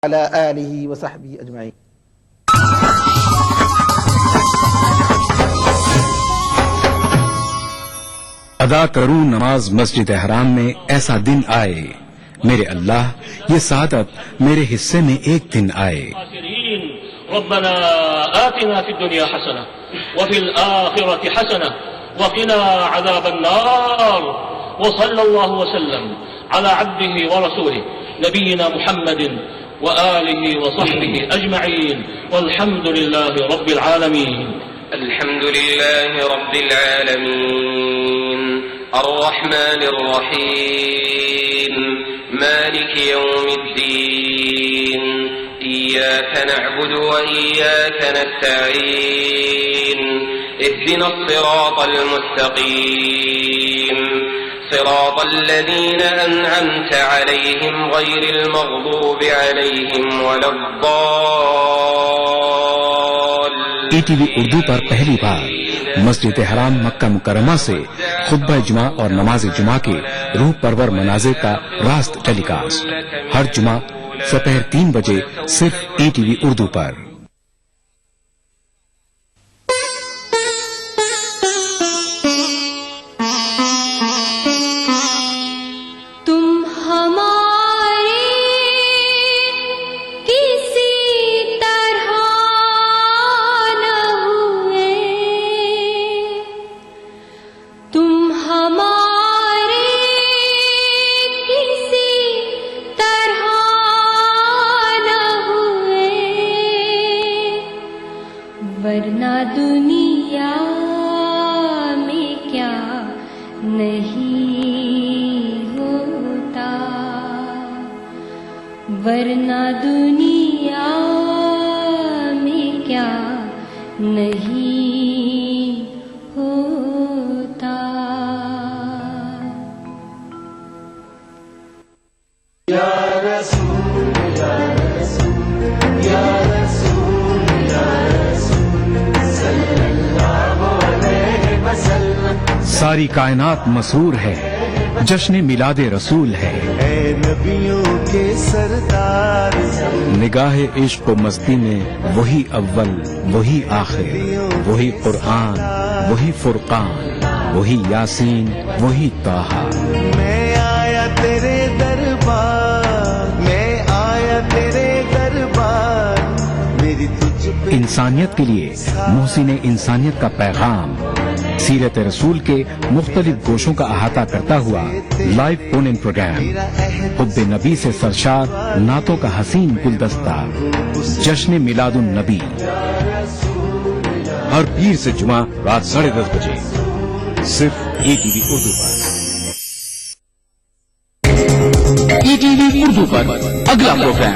अला आलिहि व सहबिहि अजमाइन। अदा करूं नमाज मस्जिद हराम में, ऐसा दिन आए मेरे अल्लाह, ये सादत मेरे हिस्से में एक दिन आए। रब्बना आतिना फिद दुनिया हसना व फिल आखिरति हसना व क़िना अज़ाबन्नार व सल्लल्लाहु वसल्लम अला अब्दिही व रसूलिही नबीना मुहम्मदिन व आलिही व सहबिही अजमईन वल्हम्दुलिल्लाहि रब्बिल आलमीन। अल्हम्दुलिल्लाहि रब्बिल आलमीन अर्रहमानिर रहीम मालिकि यौमिद्दीन इय्याक नअबुदु व इय्याक नस्तईन इहदिनस सिरातल मुस्तकीम सिरातल लज़ीना अनअमत अलैहिम गैरिल मग़दूबि अलैहिम वलद्दाल्लीन। ईटीवी उर्दू पर पहली बार मस्जिद हराम मक्का मुकर्रमा से खुतबा जुमा और नमाज जुमा के रूह परवर मनाज़िर का रास्त टेलीकास्ट हर जुमा दोपहर 3 बजे सिर्फ ईटीवी उर्दू पर। वरना दुनिया में क्या नहीं होता, वरना दुनिया में क्या नहीं होता। या रसूल या रसूल या रसूल या सारी कायनात मसरूर है, जश्न मिलादे रसूल है। ऐ नबियों के सरदार निगाह इश्क व मस्ती में वही अव्वल वही आखिर, वही कुरान वही फुरकान, वही यासीन वही ताहा। मैं आया तेरे दरबार, मैं आया तेरे दरबार, मेरी तुझ पे इंसानियत के लिए मोहसिन इंसानियत का पैगाम सीरत रसूल के मुख्तलिफ गोशों का अहाता करता हुआ लाइव फोन इन प्रोग्राम हुब्बे नबी से सरशार नातों का हसीन गुलदस्ता जश्न मिलादुन नबी हर पीर से जुमा रात 10:30 बजे सिर्फ ईटीवी उर्दू पर। ईटीवी उर्दू पर अगला प्रोग्राम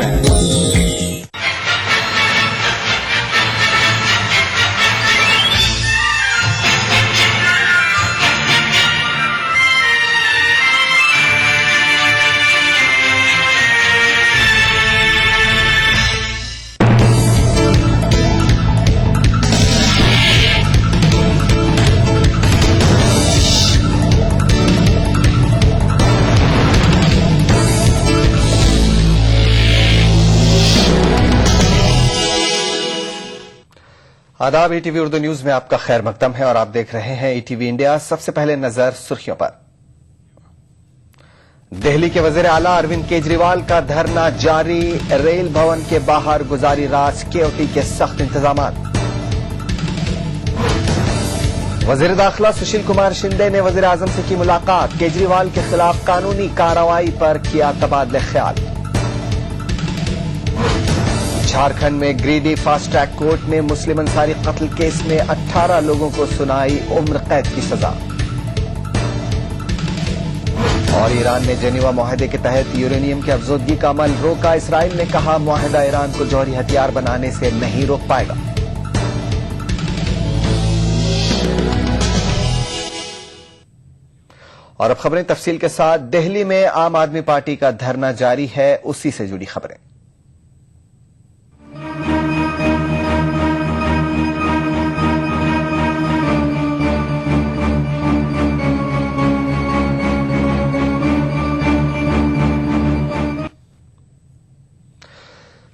आदाब। ईटीवी उर्दू न्यूज में आपका खैर मकदम है और आप देख रहे हैं ईटीवी इंडिया। सबसे पहले नजर सुर्खियों पर। दिल्ली के वजीर आला अरविंद केजरीवाल का धरना जारी, रेल भवन के बाहर गुजारी रात सिक्योरिटी के सख्त इंतजाम। वजीर दाखिला सुशील कुमार शिंदे ने वजीर आजम से की मुलाकात, केजरीवाल के खिलाफ कानूनी कार्रवाई पर किया तबादले ख्याल। झारखंड में गिरिडीह फास्ट ट्रैक कोर्ट ने मुस्लिम अंसारी कत्ल केस में 18 लोगों को सुनाई उम्र कैद की सजा। और ईरान ने जेनेवा मुआहदे के तहत यूरेनियम की अफजोदगी का अमल रोका, इसराइल ने कहा मुआहदा ईरान को जौहरी हथियार बनाने से नहीं रोक पाएगा। और अब खबरें तफसील के साथ। दिल्ली में आम आदमी पार्टी का धरना जारी है, उसी से जुड़ी खबरें।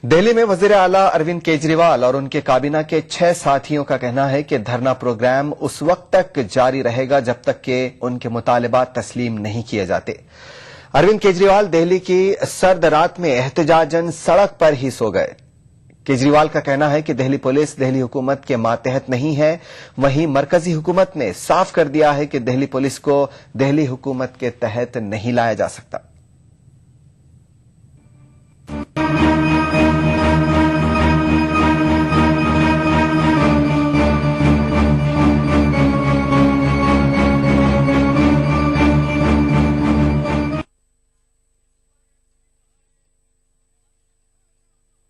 दिल्ली में वजीर आला अरविंद केजरीवाल और उनके काबीना के 6 साथियों का कहना है कि धरना प्रोग्राम उस वक्त तक जारी रहेगा जब तक कि उनके मुतालिबात तस्लीम नहीं किए जाते। अरविंद केजरीवाल दिल्ली की सर्द रात में एहतजाजन सड़क पर ही सो गए। केजरीवाल का कहना है कि दिल्ली पुलिस दिल्ली हुकूमत के मातहत नहीं है। वहीं मरकजी हुकूमत ने साफ कर दिया है कि दिल्ली पुलिस को दिल्ली हुकूमत के तहत नहीं लाया जा सकता।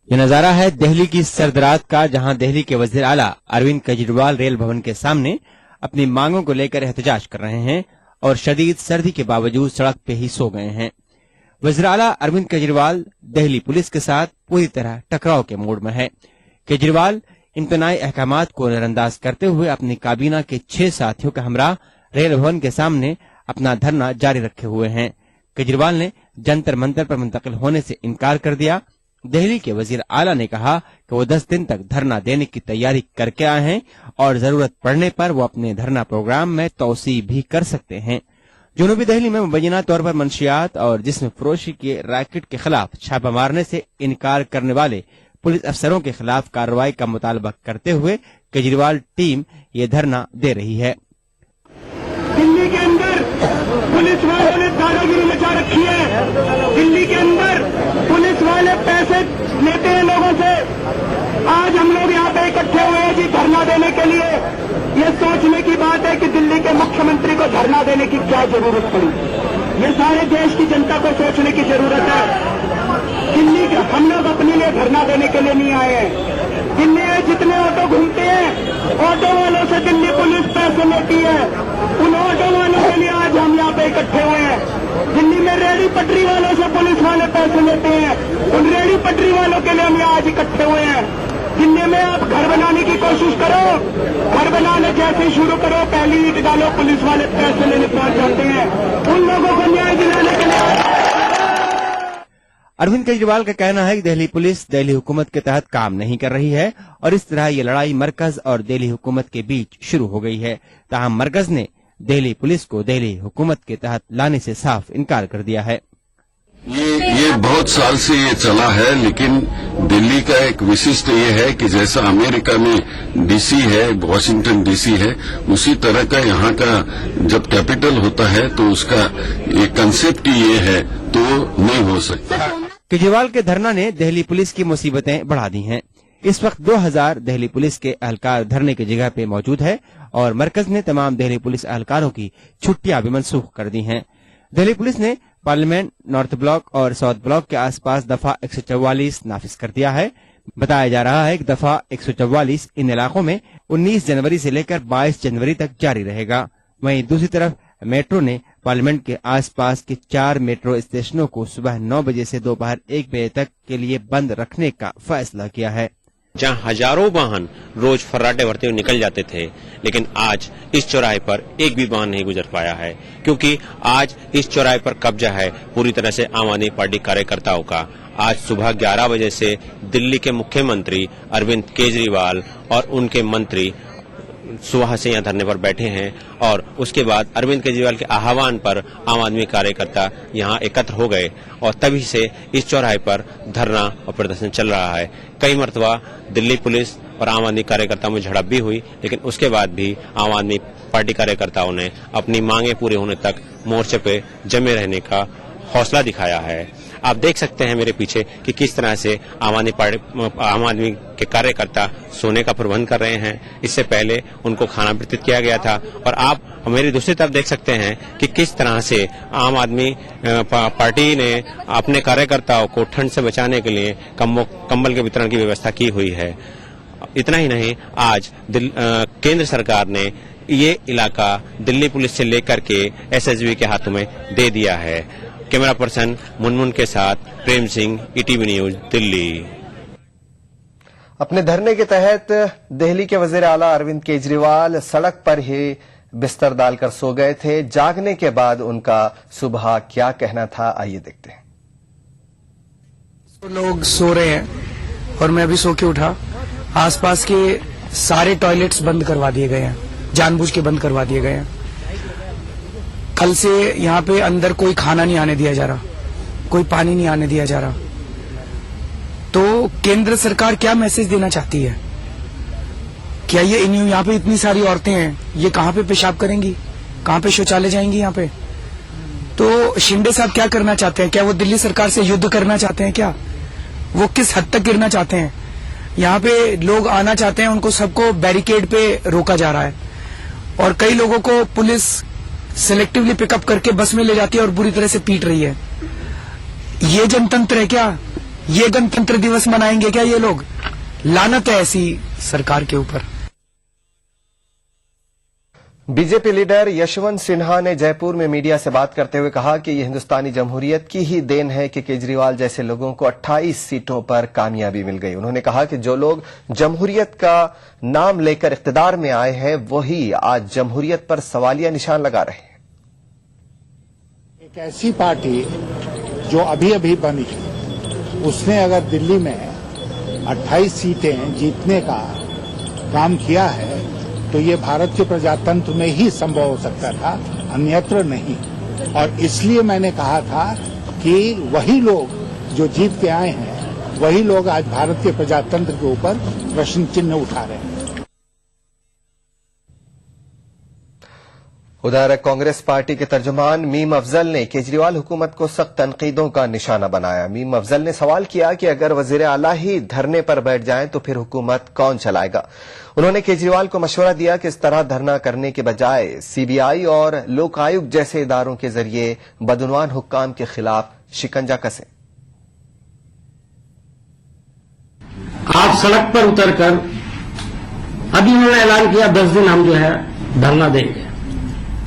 ये नजारा है दिल्ली की सर्द रात का, जहां दिल्ली के वजीर आला अरविंद केजरीवाल रेल भवन के सामने अपनी मांगों को लेकर एहतजाज कर रहे हैं और शदीद सर्दी के बावजूद सड़क पे ही सो गए हैं। वजीर आला अरविंद केजरीवाल दिल्ली पुलिस के साथ पूरी तरह टकराव के मूड में है। केजरीवाल इम्तनाई अहकामात को नजरअंदाज करते हुए अपनी काबीना के 6 साथियों के हमरा रेल भवन के सामने अपना धरना जारी रखे हुए हैं। केजरीवाल ने जंतर मंतर पर मुंतकिल होने से इनकार कर दिया। दिल्ली के वजीर आला ने कहा कि वो 10 दिन तक धरना देने की तैयारी करके आए हैं और जरूरत पड़ने पर वो अपने धरना प्रोग्राम में तौसी भी कर सकते हैं। जनूबी दिल्ली में मुबैना तौर पर मंशियात और जिस्म फरोशी के रैकेट के खिलाफ छापा मारने से इनकार करने वाले पुलिस अफसरों के खिलाफ कार्रवाई का मुतालबा करते हुए केजरीवाल टीम ये धरना दे रही है। दिल्ली के अंदर पुलिस वालों ने दादागिरी मचा रखी है। दिल्ली के अंदर पुलिस वाले पैसे लेते हैं लोगों से। आज हम लोग यहाँ पे इकट्ठे हुए हैं जी धरना देने के लिए। ये सोचने की बात है कि दिल्ली के मुख्यमंत्री को धरना देने की क्या जरूरत पड़ी। ये सारे देश की जनता को सोचने की जरूरत है। दिल्ली के हम लोग अपने लिए धरना देने के लिए नहीं आए हैं। दिल्ली में जितने ऑटो घूमते हैं, ऑटो वालों से दिल्ली पुलिस पैसे लेती है। उन ऑटो वालों के लिए आज हम यहाँ पे इकट्ठे हुए हैं। दिल्ली में रेहड़ी पटरी वालों से पुलिस वाले पैसे लेते हैं। उन रेहड़ी पटरी वालों के लिए हम यहाँ आज इकट्ठे हुए हैं। दिल्ली में आप घर बनाने की कोशिश करो, घर बनाने जैसे शुरू करो, पहली ईंट डालो, पुलिस वाले पैसे लेने पहुंच जाते हैं। उन लोगों को न्याय दिलाने के लिए अरविंद केजरीवाल का कहना है कि दिल्ली पुलिस दिल्ली हुकूमत के तहत काम नहीं कर रही है और इस तरह ये लड़ाई मरकज और दिल्ली हुकूमत के बीच शुरू हो गई है। ताहम मरकज ने दिल्ली पुलिस को दिल्ली हुकूमत के तहत लाने से साफ इनकार कर दिया है। ये बहुत साल से ये चला है, लेकिन दिल्ली का एक विशिष्ट ये है कि जैसा अमेरिका में डीसी है, वॉशिंगटन डीसी है, उसी तरह का यहाँ का जब कैपिटल होता है तो उसका ये कंसेप्ट ये है तो नहीं हो सकता। केजरीवाल के धरना ने दिल्ली पुलिस की मुसीबतें बढ़ा दी हैं। इस वक्त 2000 दिल्ली पुलिस के एहलकार धरने की जगह पे मौजूद है और मरकज ने तमाम दिल्ली पुलिस एहलकारों की छुट्टियां भी मनसूख कर दी हैं। दिल्ली पुलिस ने पार्लियामेंट, नॉर्थ ब्लॉक और साउथ ब्लॉक के आसपास दफा 144 नाफिज कर दिया है। बताया जा रहा है कि दफा 144 इन इलाकों में 19 जनवरी से लेकर 22 जनवरी तक जारी रहेगा। वहीं दूसरी तरफ मेट्रो ने पार्लियामेंट के आसपास के 4 मेट्रो स्टेशनों को सुबह 9 बजे से दोपहर 1 बजे तक के लिए बंद रखने का फैसला किया है। जहां हजारों वाहन रोज फर्राटे भरते हुए निकल जाते थे, लेकिन आज इस चौराहे पर एक भी वाहन नहीं गुजर पाया है, क्योंकि आज इस चौराहे पर कब्जा है पूरी तरह से आम आदमी पार्टी कार्यकर्ताओं का। आज सुबह 11 बजे से दिल्ली के मुख्यमंत्री अरविंद केजरीवाल और उनके मंत्री सुबह से यहाँ धरने पर बैठे हैं और उसके बाद अरविंद केजरीवाल के आह्वान पर आम आदमी कार्यकर्ता यहाँ एकत्र हो गए और तभी से इस चौराहे पर धरना और प्रदर्शन चल रहा है। कई मरतबा दिल्ली पुलिस और आम आदमी कार्यकर्ताओं में झड़प भी हुई, लेकिन उसके बाद भी आम आदमी पार्टी कार्यकर्ताओं ने अपनी मांगे पूरे होने तक मोर्चे पे जमे रहने का हौसला दिखाया है। आप देख सकते हैं मेरे पीछे कि किस तरह से आम आदमी के कार्यकर्ता सोने का प्रबंध कर रहे हैं। इससे पहले उनको खाना वितरित किया गया था और आप मेरी दूसरी तरफ देख सकते हैं कि किस तरह से आम आदमी पार्टी ने अपने कार्यकर्ताओं को ठंड से बचाने के लिए कंबल के वितरण की व्यवस्था की हुई है। इतना ही नहीं, आज केंद्र सरकार ने ये इलाका दिल्ली पुलिस से लेकर के एसएसबी के हाथों में दे दिया है। कैमरा पर्सन मुनमुन के साथ प्रेम सिंह, ईटीवी न्यूज, दिल्ली। अपने धरने के तहत दिल्ली के वजीर आला अरविंद केजरीवाल सड़क पर ही बिस्तर डालकर सो गए थे। जागने के बाद उनका सुबह क्या कहना था, आइए देखते हैं। लोग सो रहे हैं और मैं अभी सो के उठा, आसपास के सारे टॉयलेट्स बंद करवा दिए गए हैं, जानबूझ के बंद करवा दिए गए हैं। कल से यहाँ पे अंदर कोई खाना नहीं आने दिया जा रहा, कोई पानी नहीं आने दिया जा रहा। तो केंद्र सरकार क्या मैसेज देना चाहती है? क्या ये यहाँ पे इतनी सारी औरतें हैं, ये कहाँ पे पेशाब करेंगी, कहाँ पे शौचालय जाएंगी यहाँ पे? तो शिंदे साहब क्या करना चाहते हैं? क्या वो दिल्ली सरकार से युद्ध करना चाहते हैं? क्या वो किस हद तक गिरना चाहते हैं? यहाँ पे लोग आना चाहते हैं, उनको सबको बैरिकेड पे रोका जा रहा है और कई लोगों को पुलिस सिलेक्टिवली पिकअप करके बस में ले जाती है और बुरी तरह से पीट रही है। ये जनतंत्र है क्या? ये गणतंत्र दिवस मनाएंगे क्या ये लोग? लानत है ऐसी सरकार के ऊपर। बीजेपी लीडर यशवंत सिन्हा ने जयपुर में मीडिया से बात करते हुए कहा कि ये हिंदुस्तानी जमहूरियत की ही देन है कि केजरीवाल जैसे लोगों को 28 सीटों पर कामयाबी मिल गई। उन्होंने कहा कि जो लोग जमहूरियत का नाम लेकर इख्तिदार में आए हैं वही आज जमहूरियत पर सवालिया निशान लगा रहे हैं। एक ऐसी पार्टी जो अभी अभी बनी, उसने अगर दिल्ली में 28 सीटें जीतने का काम किया है तो ये भारत के प्रजातंत्र में ही संभव हो सकता था, अन्यत्र नहीं। और इसलिए मैंने कहा था कि वही लोग जो जीत के आए हैं वही लोग आज भारत के प्रजातंत्र के ऊपर प्रश्न चिन्ह उठा रहे हैं। उधर कांग्रेस पार्टी के तर्जुमान मीम अफजल ने केजरीवाल हुकूमत को सख्त तनकीदों का निशाना बनाया। मीम अफजल ने सवाल किया कि अगर वजीर आला ही धरने पर बैठ जाएं तो फिर हुकूमत कौन चलाएगा। उन्होंने केजरीवाल को मशवरा दिया कि इस तरह धरना करने के बजाय सीबीआई और लोक आयुक्त जैसे इदारों के जरिए बदउनवान हुक्काम के खिलाफ शिकंजा कसें। आप सड़क पर उतरकर, अभी उन्होंने ऐलान किया 10 दिन हम जो है धरना देंगे।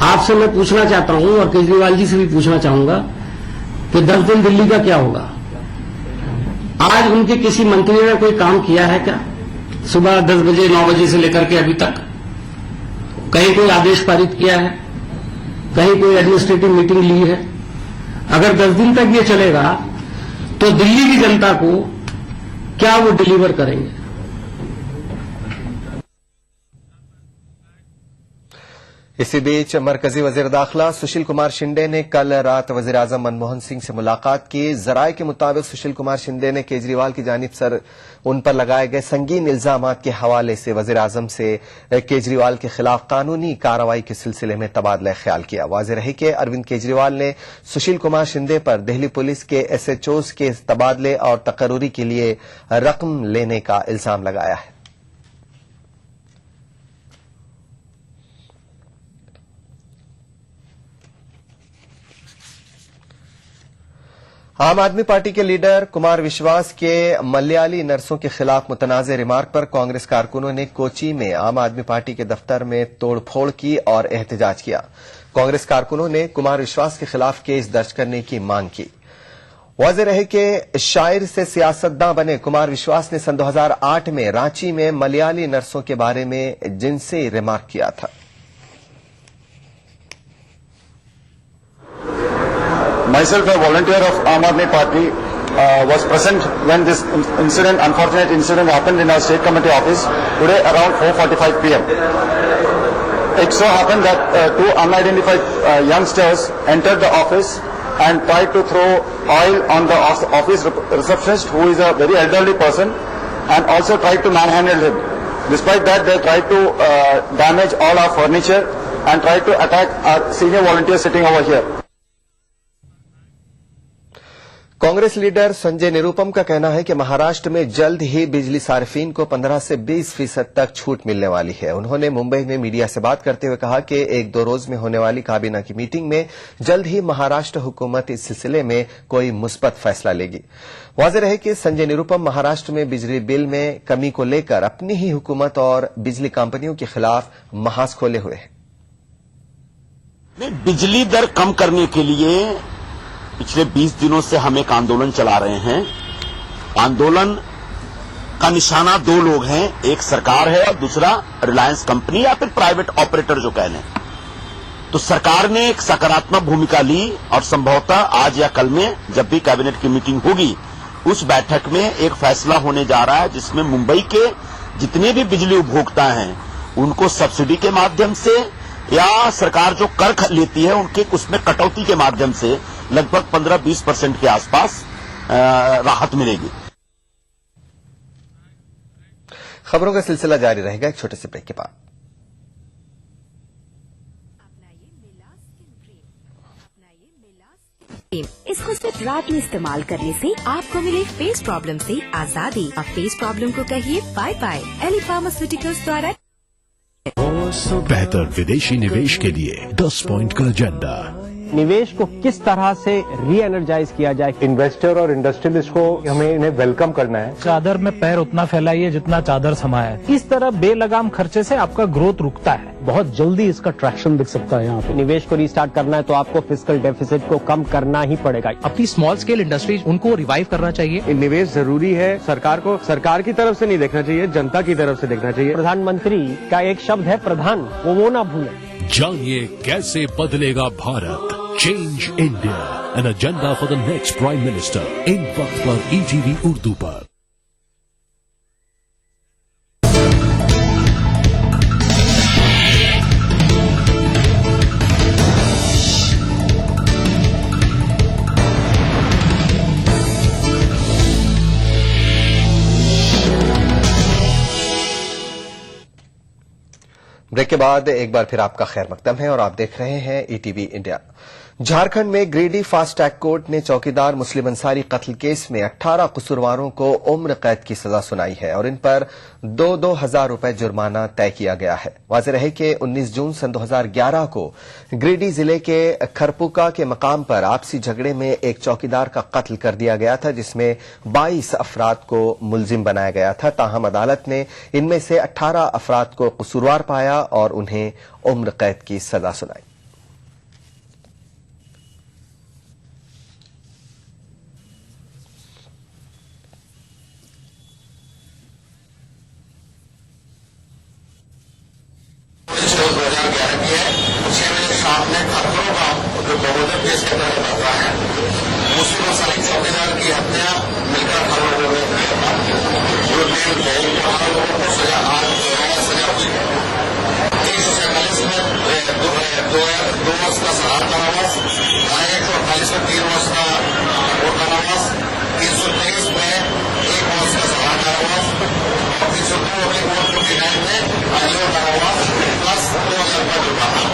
आपसे मैं पूछना चाहता हूं और केजरीवाल जी से भी पूछना चाहूंगा कि 10 दिन दिल्ली का क्या होगा? आज उनके किसी मंत्री ने कोई काम किया है क्या? सुबह 10 बजे 9 बजे से लेकर के अभी तक कहीं कोई आदेश पारित किया है? कहीं कोई एडमिनिस्ट्रेटिव मीटिंग ली है? अगर 10 दिन तक ये चलेगा तो दिल्ली की जनता को क्या वो डिलीवर करेंगे? इसी बीच मरकजी वजीर दाखिला सुशील कुमार शिंदे ने कल रात वजीर आजम मनमोहन सिंह से मुलाकात की। जराये के मुताबिक सुशील कुमार शिंदे ने केजरीवाल की जानिब उन पर लगाए गए संगीन इल्जामात के हवाले से वजीर आजम से केजरीवाल के खिलाफ कानूनी कार्रवाई के सिलसिले में तबादला ख्याल किया। वाज़ेह रहे कि अरविंद केजरीवाल ने सुशील कुमार शिंदे पर दिल्ली पुलिस के SHOs के तबादले और तकर्रुरी के लिए रकम लेने का इल्जाम लगाया है। आम आदमी पार्टी के लीडर कुमार विश्वास के मलयाली नर्सों के खिलाफ मुतनाज़ रिमार्क पर कांग्रेस कारकुनों ने कोची में आम आदमी पार्टी के दफ्तर में तोड़फोड़ की और एहतजाज किया। कांग्रेस कारकुनों ने कुमार विश्वास के खिलाफ केस दर्ज करने की मांग की। वाज़ेह रहे कि शायर से सियासतदां बने कुमार विश्वास ने सन 2008 में रांची में मलयाली नर्सों के बारे में जिनसे रिमार्क किया था। Myself, a volunteer of Aam Aadmi Party, was present when this unfortunate incident happened in our state committee office today around 4:45 p.m. It so happened that two unidentified youngsters entered the office and tried to throw oil on the office receptionist, who is a very elderly person, and also tried to manhandle him. Despite that, they tried to damage all our furniture and tried to attack our senior volunteer sitting over here. Congress leader Sanjay Nirupam का कहना है कि महाराष्ट्र में जल्द ही बिजली सार्फिन को 15 से 20% तक छूट मिलने वाली है। उन्होंने मुंबई में मीडिया से बात करते हुए कहा कि 1-2 रोज में होने वाली काबीना की मीटिंग में जल्द ही महाराष्ट्र हुकूमत इस सिलसिले में कोई मुस्बत फैसला लेगी। वाज़ेह रहे कि संजय निरुपम महाराष्ट्र में बिजली बिल में कमी को लेकर अपनी ही हुकूमत और बिजली कंपनियों के खिलाफ महाज खोले हुए हैं। बिजली दर कम करने के लिए पिछले 20 दिनों से हम एक आंदोलन चला रहे हैं। आंदोलन का निशाना 2 लोग हैं, एक सरकार है और दूसरा रिलायंस कंपनी या फिर प्राइवेट ऑपरेटर जो कह लें। तो सरकार ने एक सकारात्मक भूमिका ली और संभवतः आज या कल में जब भी कैबिनेट की मीटिंग होगी उस बैठक में एक फैसला होने जा रहा है जिसमें मुंबई के जितने भी बिजली उपभोक्ता हैं उनको सब्सिडी के माध्यम से या सरकार जो कर लेती है उनके उसमें कटौती के माध्यम से लगभग 15-20% के आसपास राहत मिलेगी। खबरों का सिलसिला जारी रहेगा एक छोटे से ब्रेक के बाद। इसको सिर्फ रात में इस्तेमाल करने से आपको मिले फेस प्रॉब्लम से आजादी। अब फेस प्रॉब्लम को कहिए बाय बाय। एली फार्मास्यूटिकल्स द्वारा बेहतर विदेशी निवेश के लिए 10 पॉइंट का एजेंडा। निवेश को किस तरह से री एनर्जाइज किया जाए। इन्वेस्टर और इंडस्ट्रियलिस्ट को हमें इन्हें वेलकम करना है। चादर में पैर उतना फैलाइए जितना चादर समाया है। इस तरह बेलगाम खर्चे से आपका ग्रोथ रुकता है। बहुत जल्दी इसका ट्रैक्शन दिख सकता है। यहाँ पे निवेश को रीस्टार्ट करना है तो आपको फिस्कल डेफिसिट को कम करना ही पड़ेगा। अपनी स्मॉल स्केल इंडस्ट्रीज उनको रिवाइव करना चाहिए। निवेश जरूरी है। सरकार को सरकार की तरफ से नहीं देखना चाहिए, जनता की तरफ से देखना चाहिए। प्रधानमंत्री का एक शब्द है प्रधान, वो ना भूलें। जानिए कैसे बदलेगा Bharat. Change India, an agenda for the next prime minister. इन वक्त पर ETV उर्दू पर। ब्रेक के बाद एक बार फिर आपका खैर मकदम है और आप देख रहे हैं ETV इंडिया। झारखंड में गिरिडीह फास्ट ट्रैक कोर्ट ने चौकीदार मुस्लिम अंसारी कत्ल केस में 18 कसूरवारों को उम्र कैद की सजा सुनाई है और इन पर 2-2 हजार रुपए जुर्माना तय किया गया है। वाज़ेह रहे कि 19 जून सन 2011 को गिरिडीह जिले के खरपुका के मकाम पर आपसी झगड़े में एक चौकीदार का कत्ल कर दिया गया था, जिसमें 22 अफराद को मुलजिम बनाया गया था। ताहम अदालत ने इनमें से 18 अफराद को कसूरवार पाया और उन्हें उम्र कैद की सजा सुनाई। चौकीदार की हत्या मिलकर हर लोगों ने जो जेल थे हर लोगों को सजा हुई है। 347 में 2 वर्ष का सहार कारावास, 148 में 3 वर्ष का कोर्ट कारावास, 323 में 1 वर्ष का सहार कारावास और 302 में कोर्ट को डिनाइड में आजीवन कारावास प्लस 2000 रुपये जुर्माना।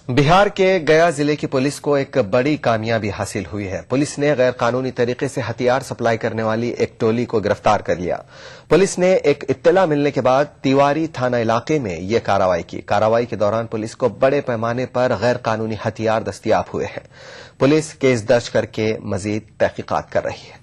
बिहार के गया जिले की पुलिस को एक बड़ी कामयाबी हासिल हुई है। पुलिस ने गैर कानूनी तरीके से हथियार सप्लाई करने वाली एक टोली को गिरफ्तार कर लिया। पुलिस ने एक इत्तला मिलने के बाद तिवारी थाना इलाके में यह कार्रवाई की। कार्रवाई के दौरान पुलिस को बड़े पैमाने पर गैर कानूनी हथियार दस्तयाब हुए हैं। पुलिस केस दर्ज करके मजीद तहकीकात कर रही है।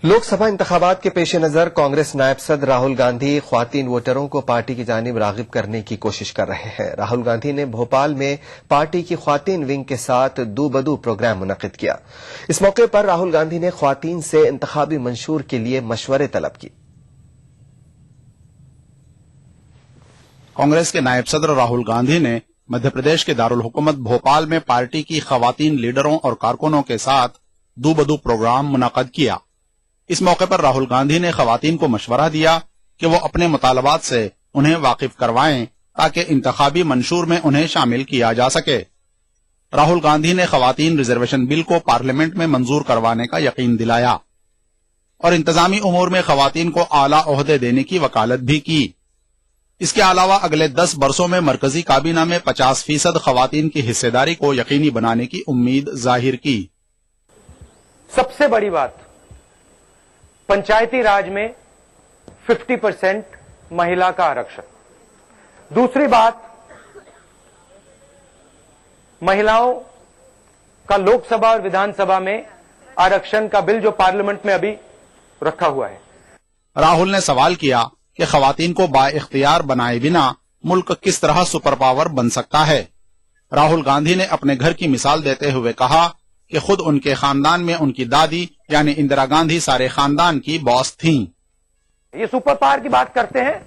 लोकसभा इंतखाबात के पेश नजर कांग्रेस नायब सदर राहुल गांधी ख्वातीन वोटरों को पार्टी की जानिब रागिब करने की कोशिश कर रहे हैं। राहुल गांधी ने भोपाल में पार्टी की ख्वातीन विंग के साथ दू बदू प्रोग्राम मुनक्किद किया। इस मौके पर राहुल गांधी ने ख्वातीन से इंतखाबी मंशूर के लिए मशवरे तलब की। कांग्रेस के नायब सदर राहुल गांधी ने मध्य प्रदेश के दारुल हुकूमत भोपाल में पार्टी की खवातीन लीडरों और कारकुनों के साथ दू बदू प्रोग्राम मुनक्किद किया। इस मौके पर राहुल गांधी ने खवातीन को मशवरा दिया कि वो अपने मुतालबात से उन्हें वाकिफ करवाएं ताकि इंतखाबी मंशूर में उन्हें शामिल किया जा सके। राहुल गांधी ने खवातीन रिजर्वेशन बिल को पार्लियामेंट में मंजूर करवाने का यकीन दिलाया और इंतजामी उमूर में खवातीन को आला ओहदे देने की वकालत भी की। इसके अलावा अगले 10 वर्षों में मरकजी काबीना में 50% खवातीन की हिस्सेदारी को यकीनी बनाने की उम्मीद जाहिर की। सबसे बड़ी बात, पंचायती राज में 50% महिला का आरक्षण। दूसरी बात, महिलाओं का लोकसभा और विधानसभा में आरक्षण का बिल जो पार्लियामेंट में अभी रखा हुआ है। राहुल ने सवाल किया कि खवातीन को बाइख्तियार बनाए बिना मुल्क किस तरह सुपर पावर बन सकता है। राहुल गांधी ने अपने घर की मिसाल देते हुए कहा कि खुद उनके खानदान में उनकी दादी यानी इंदिरा गांधी सारे खानदान की बॉस थीं। ये सुपर पावर की बात करते हैं,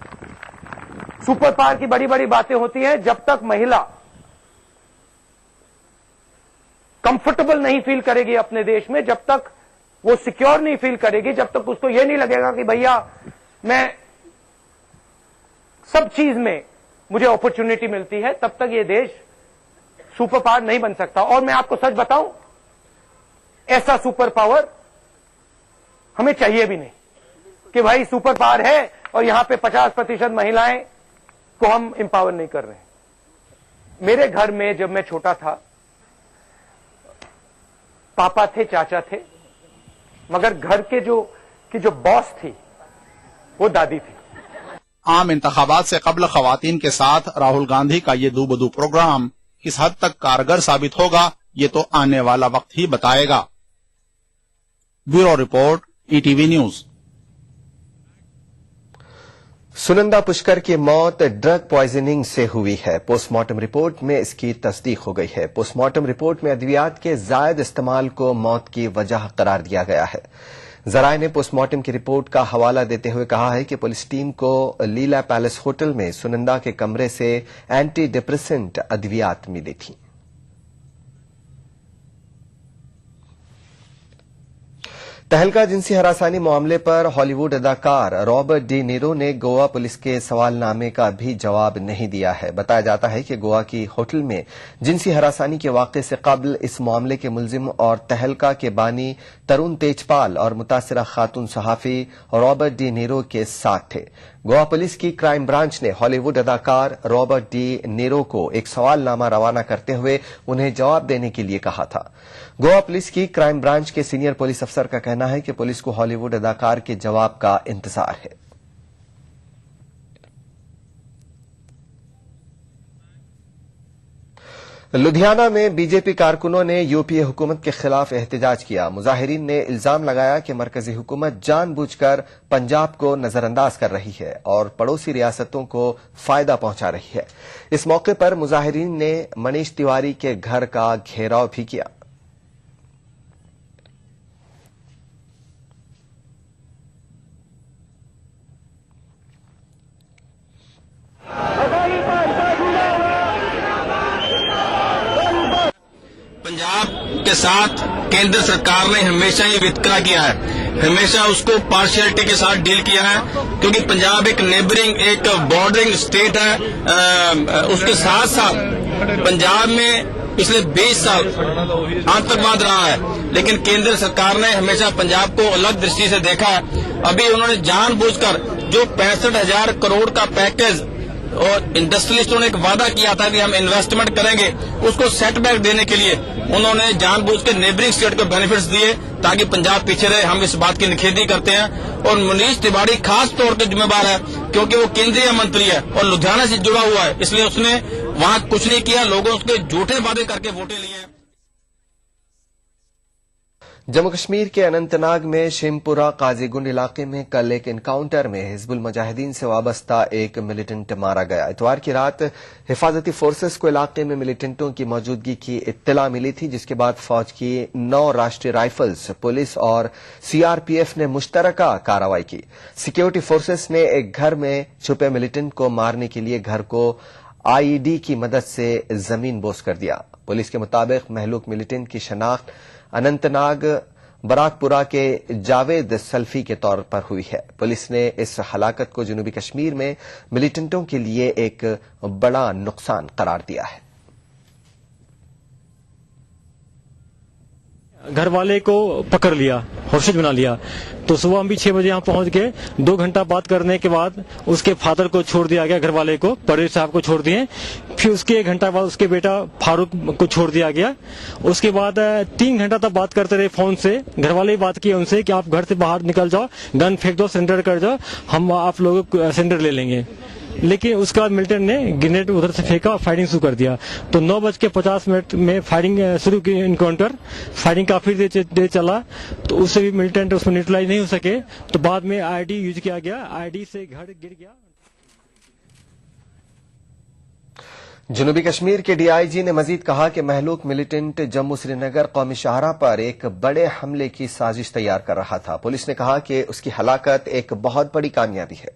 सुपर पावर की बड़ी बड़ी बातें होती हैं। जब तक महिला कंफर्टेबल नहीं फील करेगी अपने देश में, जब तक वो सिक्योर नहीं फील करेगी, जब तक उसको ये नहीं लगेगा कि भैया मैं सब चीज में मुझे अपॉर्चुनिटी मिलती है, तब तक ये देश सुपर पावर नहीं बन सकता। और मैं आपको सच बताऊं, ऐसा सुपर पावर हमें चाहिए भी नहीं कि भाई सुपर पावर है और यहां पे 50% महिलाएं को हम एम्पावर नहीं कर रहे हैं। मेरे घर में जब मैं छोटा था, पापा थे, चाचा थे, मगर घर के जो बॉस थी वो दादी थी। आम इंतखाबात से कबल खवातीन के साथ राहुल गांधी का ये दू बदू प्रोग्राम किस हद तक कारगर साबित होगा, ये तो आने वाला वक्त ही बताएगा। Bureau report, ETV news. Sunanda Pushkar की मौत ड्रग पॉइजनिंग से हुई है। पोस्टमार्टम रिपोर्ट में इसकी तस्दीक हो गई है। पोस्टमार्टम रिपोर्ट में अद्वियात के जायद इस्तेमाल को मौत की वजह करार दिया गया है। जराए ने पोस्टमार्टम की रिपोर्ट का हवाला देते हुए कहा है कि पुलिस टीम को लीला पैलेस होटल में सुनंदा के कमरे से एंटी डिप्रेसेंट अद्वियात मिली थी। तहलका जिनसी हरासानी मामले पर हॉलीवुड अदाकार रॉबर्ट डी नीरो ने गोवा पुलिस के सवालनामे का भी जवाब नहीं दिया है। बताया जाता है कि गोवा की होटल में जिनसी हरासानी के वाक़े से कबल इस मामले के मुलजिम और तहलका के बानी तरुण तेजपाल और मुतासिरा खातून सहाफी रॉबर्ट डी नीरो के साथ थे। गोवा पुलिस की क्राइम ब्रांच ने हॉलीवुड अदाकार रॉबर्ट डी नीरो को एक सवालनामा रवाना करते हुए उन्हें जवाब देने के लिए कहा था। गोवा पुलिस की क्राइम ब्रांच के सीनियर पुलिस अफसर का कहना है कि पुलिस को हॉलीवुड अदाकार के जवाब का इंतजार है। लुधियाना में बीजेपी कारकुनों ने यूपीए हुकूमत के खिलाफ एहतजाज किया। मुजाहिरीन ने इल्जाम लगाया कि मरकजी हुकूमत जानबूझकर पंजाब को नजरअंदाज कर रही है और पड़ोसी रियासतों को फायदा पहुंचा रही है। इस मौके पर मुजाहिरीन ने मनीष तिवारी के घर का घेराव भी किया। पंजाब के साथ केंद्र सरकार ने हमेशा ही वितकरा किया है, हमेशा उसको पार्शियलिटी के साथ डील किया है, क्योंकि पंजाब एक नेबरिंग, एक बॉर्डरिंग स्टेट है। उसके साथ साथ पंजाब में पिछले 20 साल आतंकवाद रहा है, लेकिन केंद्र सरकार ने हमेशा पंजाब को अलग दृष्टि से देखा है। अभी उन्होंने जानबूझकर जो 65,000 करोड़ का पैकेज और इंडस्ट्रियलिस्टों ने एक वादा किया था कि हम इन्वेस्टमेंट करेंगे, उसको सेटबैक देने के लिए उन्होंने जानबूझ के नेबरिंग स्टेट को बेनिफिट्स दिए ताकि पंजाब पीछे रहे। हम इस बात की निखेधी करते हैं और मनीष तिवारी खास तौर पर जिम्मेदार है, क्योंकि वो केंद्रीय मंत्री है और लुधियाना से जुड़ा हुआ है, इसलिए उसने वहां कुछ नहीं किया, लोगों उसके झूठे वादे करके वोटें लिए। जम्मू कश्मीर के अनंतनाग में शिमपुरा काजीगुंड इलाके में कल एक एनकाउंटर में हिजबुल मुजाहिदीन से वाबस्ता एक मिलिटेंट मारा गया। इतवार की रात हिफाजती फोर्सेस को इलाके में मिलिटेंटों की मौजूदगी की इत्तला मिली थी, जिसके बाद फौज की 9 राष्ट्रीय राइफल्स, पुलिस और सीआरपीएफ ने मुश्तरका कार्रवाई की। सिक्योरिटी फोर्सेस ने एक घर में छुपे मिलिटेंट को मारने के लिए घर को आईईडी की मदद से जमीन बोस कर दिया। पुलिस के मुताबिक महलूक मिलिटेंट की शनाख्त अनंतनाग बराकपुरा के जावेद सल्फी के तौर पर हुई है। पुलिस ने इस हलाकत को जनूबी कश्मीर में मिलिटेंटों के लिए एक बड़ा नुकसान करार दिया है। घर वाले को पकड़ लिया, होस्टेज बना लिया। तो सुबह हम भी 6 बजे यहाँ पहुंच गए। 2 घंटा बात करने के बाद उसके फादर को छोड़ दिया गया, घर वाले को, परवेज साहब को छोड़ दिए। फिर उसके 1 घंटा बाद उसके बेटा फारूक को छोड़ दिया गया। उसके बाद 3 घंटा तक बात करते रहे फोन से। घर वाले ही बात किए उनसे कि आप घर से बाहर निकल जाओ, गन फेंक दो, सरेंडर कर जाओ, हम आप लोगों को सरेंडर ले लेंगे। लेकिन उसके बाद मिलिटेंट ने ग्रेनेड उधर से फेंका, फायरिंग शुरू कर दिया। तो 9:50 में फायरिंग शुरू की, इनकाउंटर फायरिंग काफी देर चला। तो उससे भी मिलिटेंट उसमें न्यूट्रलाइज नहीं हो सके। तो बाद में आईडी यूज किया गया, आईडी से घर गिर गया। जनूबी कश्मीर के डीआईजी ने मजीद कहा कि महलूक मिलिटेंट जम्मू श्रीनगर कौमी शाहराह पर एक बड़े हमले की साजिश तैयार कर रहा था। पुलिस ने कहा कि उसकी हलाकत एक बहुत बड़ी कामयाबी है।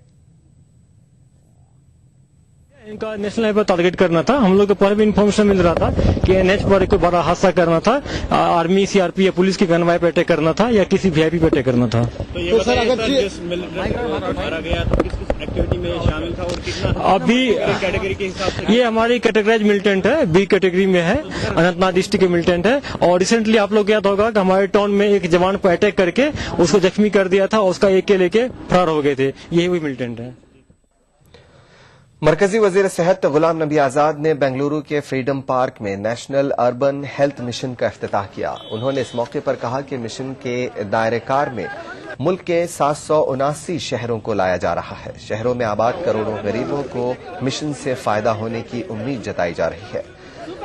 इनका नेशनल हाईवे पर टारगेट करना था। हम लोग को पहले भी इन्फॉर्मेशन मिल रहा था कि एनएच पर एक बड़ा हादसा करना था, आर्मी सीआरपी या पुलिस की गनवाई पे अटैक करना था या किसी वीआईपी पे अटैक करना था। तो सर अगर जिस मारा गया तो किस एक्टिविटी में शामिल था और कितना अभी कैटेगरी के हिसाब से? ये हमारी कैटेगराइज मिलिटेंट है, बी कैटेगरी में है, अनंतनाग डिस्ट्रिक्ट के मिलिटेंट है। और रिसेंटली आप लोग याद होगा कि हमारे टाउन में एक जवान पर अटैक करके उसको जख्मी कर दिया था और उसका एक के लेके फरार हो गए थे। यही वही मिलिटेंट है। मरकजी वजीर सेहत गुलाम नबी आजाद ने बेंगलुरु के फ्रीडम पार्क में नेशनल अर्बन हेल्थ मिशन का इफ्तिताह किया। उन्होंने इस मौके पर कहा कि मिशन के दायरेकार में मुल्क के 779 शहरों को लाया जा रहा है। शहरों में आबाद करोड़ों गरीबों को मिशन से फायदा होने की उम्मीद जताई जा रही है।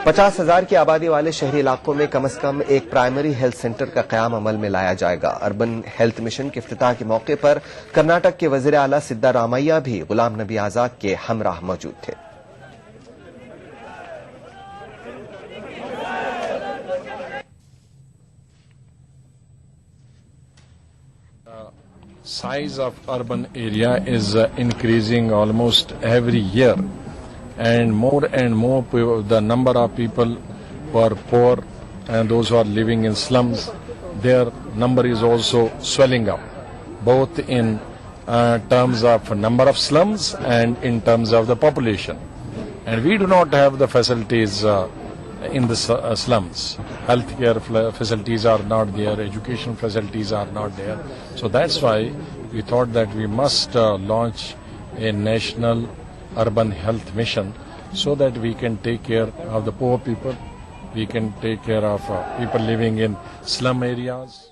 50,000 की आबादी वाले शहरी इलाकों में कम से कम एक प्राइमरी हेल्थ सेंटर का क़याम अमल में लाया जाएगा। अर्बन हेल्थ मिशन के इफ्तिताह के मौके पर कर्नाटक के वजीर आला सिद्धारामैया भी गुलाम नबी आजाद के हमराह मौजूद थे। Size of urban area is increasing almost every year, and more the number of people who are poor and those who are living in slums, their number is also swelling up, both in terms of number of slums and in terms of the population. And we do not have the facilities in the slums. Healthcare facilities are not there, education facilities are not there. So that's why we thought that we must launch a national urban health mission so that we can take care of the poor people, we can take care of people living in slum areas.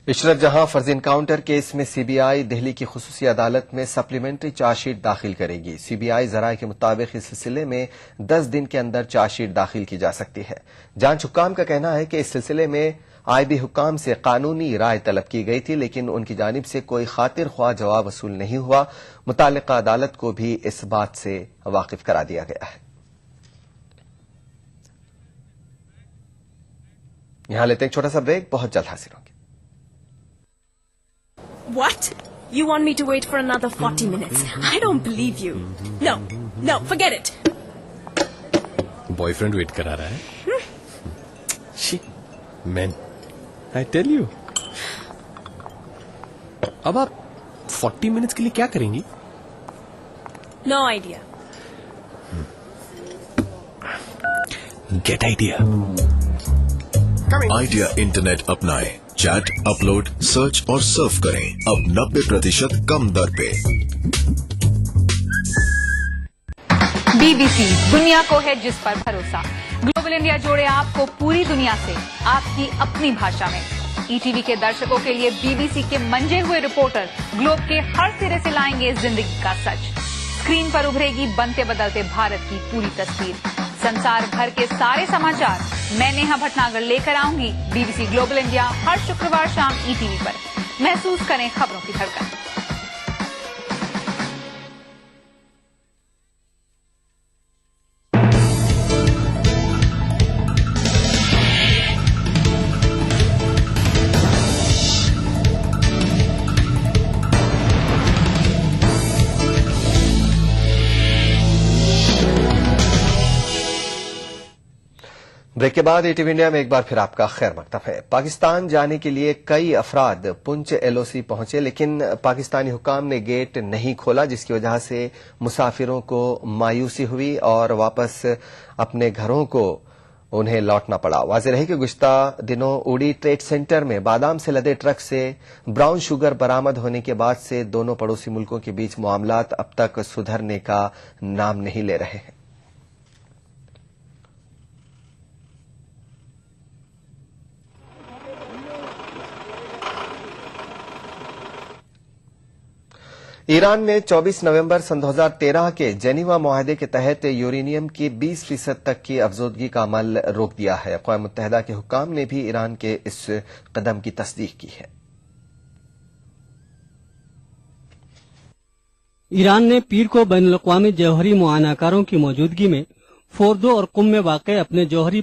Ishrat जहां फर्जी encounter case में CBI Delhi की खुसूसी अदालत में supplementary chargesheet दाखिल करेगी। CBI जराये के मुताबिक इस सिलसिले में 10 दिन के अंदर चार्जशीट दाखिल की जा सकती है। जांच हुक्काम का कहना है कि इस सिलसिले में आईबी हुक्काम से कानूनी राय तलब की गई थी, लेकिन उनकी जानिब से कोई खातिर ख्वाह जवाब वसूल नहीं हुआ। मुतालिका अदालत को भी इस बात से वाकिफ करा दिया गया है। यहां लेते हैं एक छोटा सा ब्रेक, बहुत जल्द हाजिर होंगे। What? You want me to wait for another 40 minutes? I don't believe you. No, forget it. Boyfriend wait करा रहा है। Shit, man, I tell you. अब आप 40 मिनट्स के लिए क्या करेंगी? No idea. Get idea. Idea internet अपनाएं। चैट, अपलोड, सर्च और सर्फ करें अब 90% कम दर पे। बीबीसी दुनिया को है जिस पर भरोसा। ग्लोबल इंडिया जोड़े आपको पूरी दुनिया से आपकी अपनी भाषा में। ईटीवी के दर्शकों के लिए बीबीसी के मंजे हुए रिपोर्टर ग्लोब के हर सिरे से लाएंगे जिंदगी का सच। स्क्रीन पर उभरेगी बनते बदलते भारत की पूरी तस्वीर। संसार भर के सारे समाचार मैं नेहा भटनागर लेकर आऊंगी बीबीसी ग्लोबल इंडिया हर शुक्रवार शाम ईटीवी पर। महसूस करें खबरों की धड़कन। ब्रेक के बाद ईटीवी इंडिया में एक बार फिर आपका खैर मकतब है। पाकिस्तान जाने के लिए कई अफराद पुंछ एलओसी पहुंचे, लेकिन पाकिस्तानी हुकाम ने गेट नहीं खोला, जिसकी वजह से मुसाफिरों को मायूसी हुई और वापस अपने घरों को उन्हें लौटना पड़ा। वाज़ेह है कि गुज़िश्ता दिनों उड़ी ट्रेड सेंटर में बादाम से लदे ट्रक से ब्राउन शुगर बरामद होने के बाद से दोनों पड़ोसी मुल्कों के बीच मामलात अब तक सुधरने का नाम नहीं ले रहे हैं। ईरान ने 24 नवंबर सन 2013 के जेनीवा मुआहदे के तहत यूरेनियम की 20% तक की अफजोदगी का अमल रोक दिया है। अक़वाम मुत्तहिदा के हुक्काम ने भी ईरान के इस कदम की तस्दीक की है। ईरान ने पीर को बैनुल अक़वामी जौहरी मुआयनाकारों की मौजूदगी में फोर्दो और कुम में वाक़ अपने जौहरी